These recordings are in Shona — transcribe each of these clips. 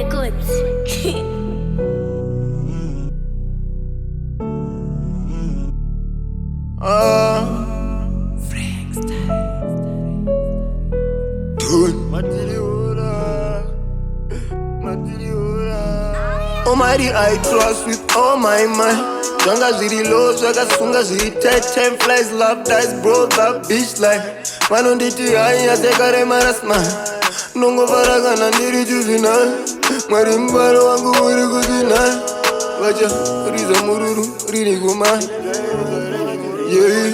Records. Almighty, I trust with all my mind. Zwanga zviri low, zvakasunga zviri tight. Time flies, love dies, bro, that bitch life. Vanonditi hai yasekaremara smile. Nongovara kana ndiri juvenile. Mwari mubaro wangu uri kutinai. Vacha riza mururu riri kumai. Yeah.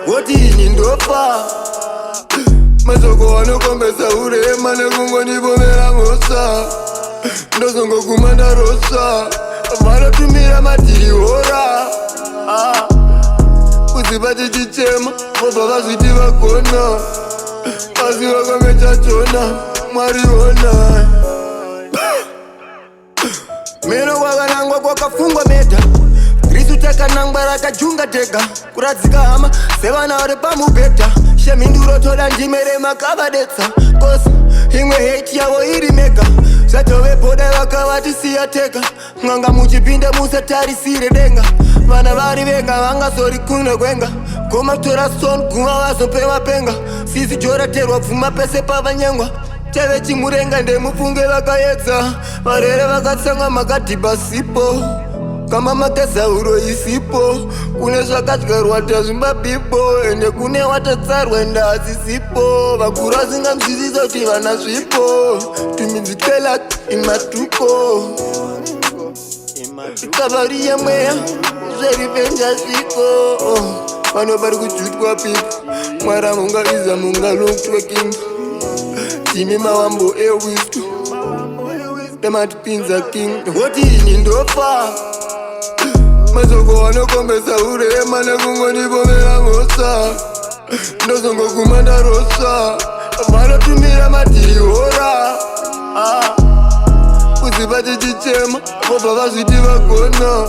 Woti ini ndopa. Masoko anokombesa urema nekungondibomera mhosa. Ndozongo kumanda rosa. Vanotumira matiri hora. Kuziva chichichema vobva vazviti vagona. Asi vakamechachona Mwari ona. Meno kwakanangwa kwakafungwa medha. Kristu takanangwa rakajunga tega. Kuradzika hama sevana vari pamubhedha. Shemhinduro toda ndimere makavadetsa. Kosi imwe hate yavo iri mega. Zvatove bhoda vakavatisiya tega. Mwanga muchipinda musatarisire denga. Vana vari venga vangasori kuno kwenga. Goma tora stone kuma vazope mapenga. Sisi joraterwa pfuma pese pavanyengwa. Teve chimurenga ndemufunge vakaedza. Varere vakatsanga makadhiba sipo. Kama makezauro isipo. Kune zvakadyarwa tazvimbabipo. Ende kune watatsarwa ndazi sipo. Vakuru vasingamzwisisa kuti vana zvipo. Tumidzikela imatuko. Ikavariya mweya zverivenja zviko. Pano pari kujutwa pipo. Mwara munga iza munga long twerking. Timi mawambo ewisku. Tematipinza king. Woti ini ndopa. Masoko wanokombesa urema nekungondibomera mhosa. Ndozongo kumanda rosa. Vanotumira matiri hora. Kuziva chichichema vobva vazviti vagona.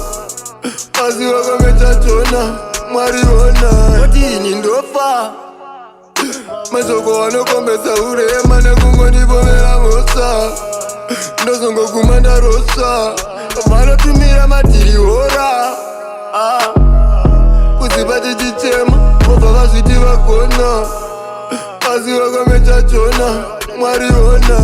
Asi vakamechachona Mwari ona. Woti ini ndofa. Masoko wanokombesa urema nekungondibomera mhosa. Ndozongo kumanda rosa. Vanotumira matiri hora. Kuziva chichichema vobva vazviti vagona. Asi vakamechachona Mwari ona.